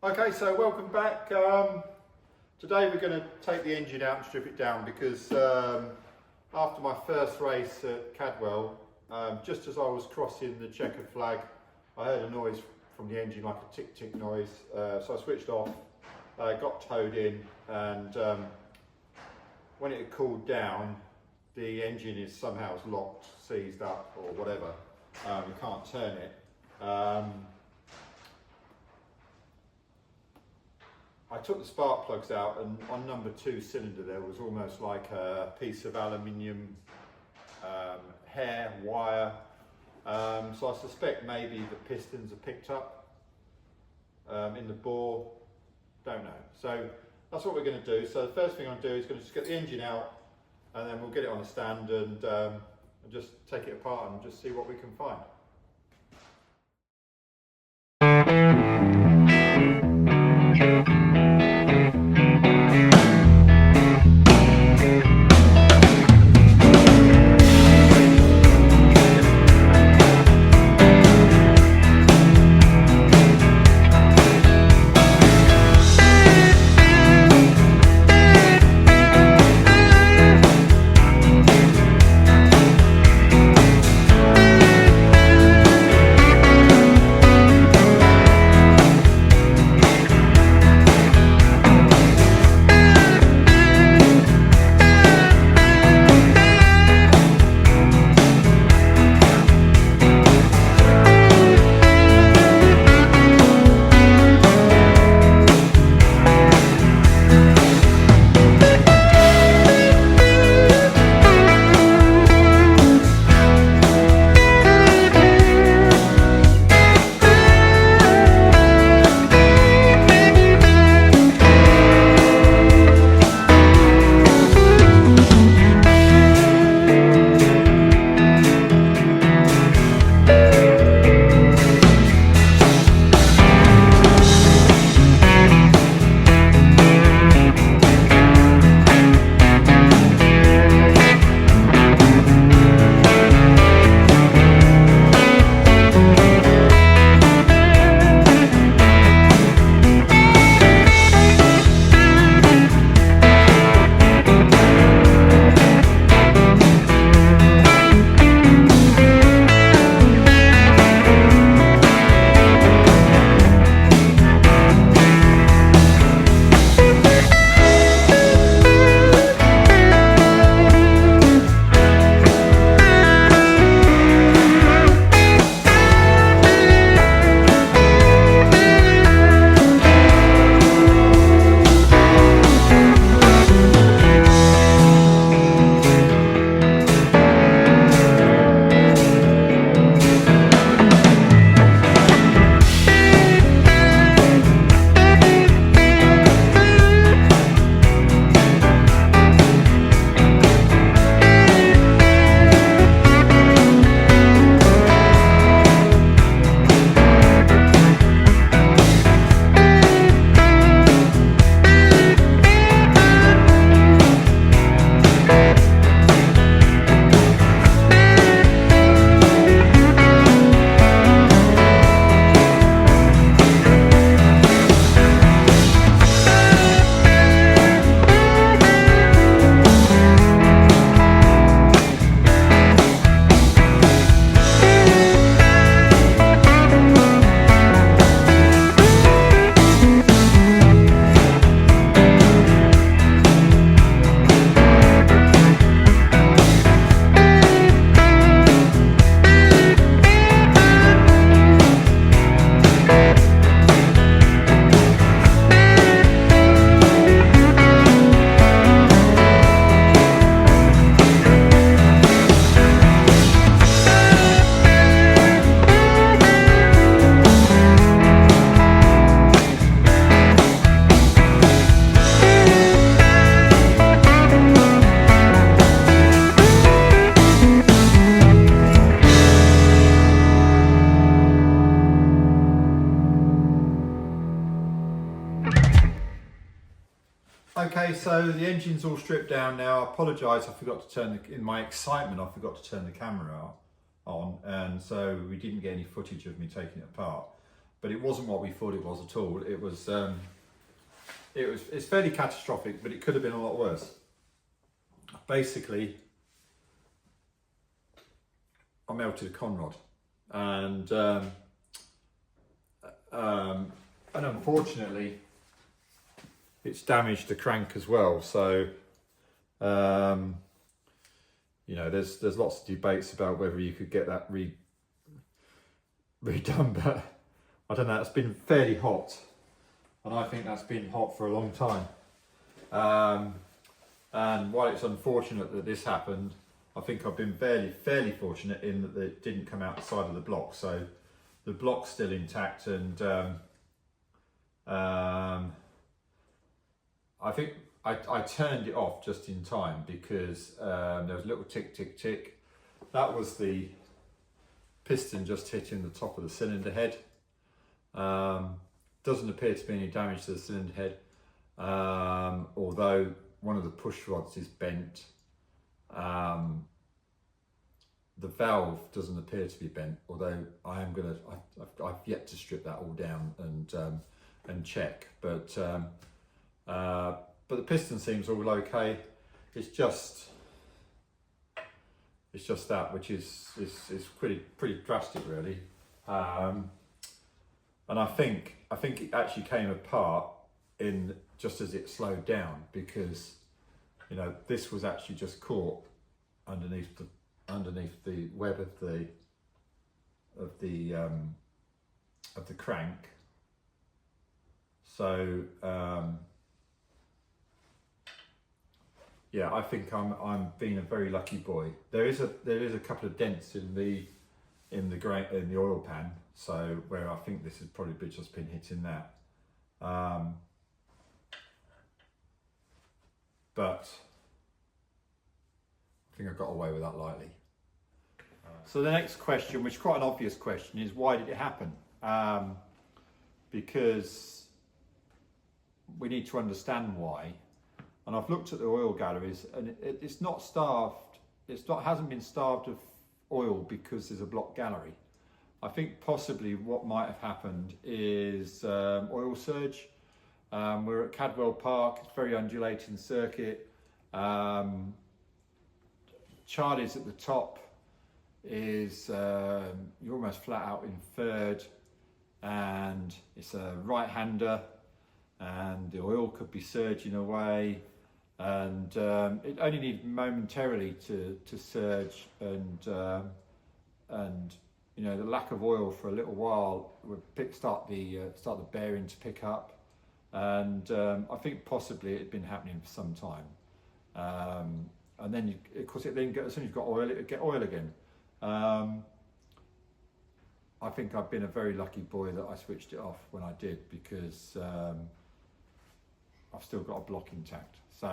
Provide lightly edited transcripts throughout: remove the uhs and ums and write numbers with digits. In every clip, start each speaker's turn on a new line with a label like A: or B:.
A: Okay, so welcome back. Today we're going to take the engine out and strip it down because after my first race at Cadwell, just as I was crossing the checkered flag, I heard a noise from the engine, like a tick-tick noise, so I switched off, got towed in, and when it had cooled down, the engine is somehow locked, seized up or whatever. You can't turn it. I took the spark plugs out, and on number 2 cylinder there was almost like a piece of aluminium hair wire, so I suspect maybe the pistons are picked up in the bore, don't know. So that's what we're going to do. So the first thing I'm going to do is going to just get the engine out, and then we'll get it on a stand and just take it apart and just see what we can find. Okay, so the engine's all stripped down now. I apologise, I forgot to turn in my excitement, I forgot to turn the camera on, and so we didn't get any footage of me taking it apart. but it wasn't what we thought it was at all. It's fairly catastrophic, but it could have been a lot worse. Basically, I melted a conrod, and unfortunately, it's damaged the crank as well. So, you know, there's lots of debates about whether you could get that redone, but I don't know. It's been fairly hot, and I think that's been hot for a long time. And while it's unfortunate that this happened, I think I've been fairly fortunate in that it didn't come out the side of the block. So the block's still intact, and I think I turned it off just in time because there was a little tick, tick, tick. That was the piston just hitting the top of the cylinder head. Doesn't appear to be any damage to the cylinder head, although one of the push rods is bent. The valve doesn't appear to be bent, although I've yet to strip that all down and check. But the piston seems all okay. It's just that, which is pretty drastic, really. And I think it actually came apart in just as it slowed down, because, you know, this was actually just caught underneath the web of the crank. So yeah, I think I'm being a very lucky boy. There is a couple of dents in the oil pan, so where I think this has probably just been hitting that. But I think I got away with that lightly. So the next question, which is quite an obvious question, is why did it happen? Because we need to understand why. And I've looked at the oil galleries, and it's not starved. Hasn't been starved of oil because there's a blocked gallery. I think possibly what might have happened is oil surge. We're at Cadwell Park. It's a very undulating circuit. Charlie's at the top is you're almost flat out in third, and it's a right-hander, and the oil could be surging away, and it only needed momentarily to surge, and you know, the lack of oil for a little while would start the bearing to pick up, and I think possibly it had been happening for some time. And then, of course, as soon as you've got oil, it would get oil again. I think I've been a very lucky boy that I switched it off when I did, because I've still got a block intact. So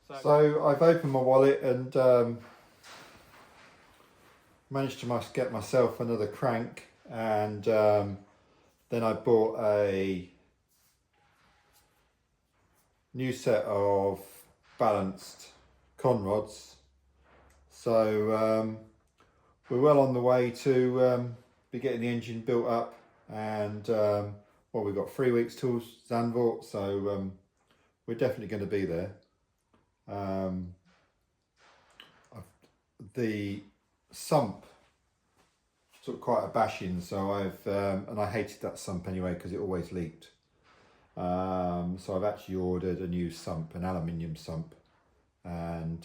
A: I've opened my wallet and managed to get myself another crank, and then I bought a new set of balanced conrods. So we're well on the way to be getting the engine built up, and well, we've got 3 weeks till Zandvoort, so we're definitely going to be there. The sump took quite a bashing, so and I hated that sump anyway because it always leaked. So I've actually ordered a new sump, an aluminium sump, and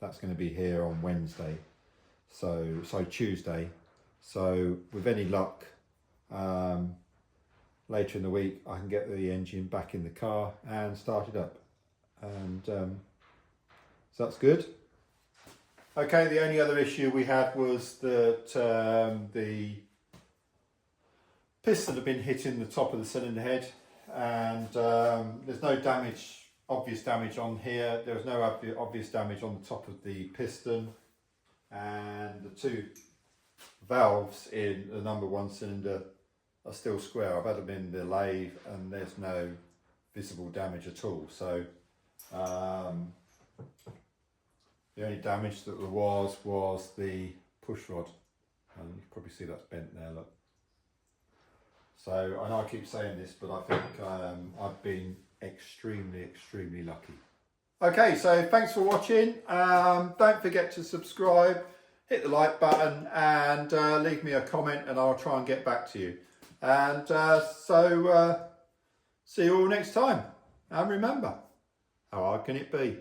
A: that's going to be here on Wednesday, so Tuesday. So with any luck, later in the week I can get the engine back in the car and start it up, and so that's good. Okay, the only other issue we had was that the piston had been hitting the top of the cylinder head, and there's no obvious damage on here. There was no obvious damage on the top of the piston, and the two valves in the number one cylinder are still square. I've had them in the lathe and there's no visible damage at all. So the only damage that there was the push rod, and you can probably see that's bent there, look. So I know I keep saying this, but I think I've been extremely lucky. Okay, so thanks for watching. Don't forget to subscribe, hit the like button, and leave me a comment, and I'll try and get back to you. And see you all next time. And remember, how hard can it be?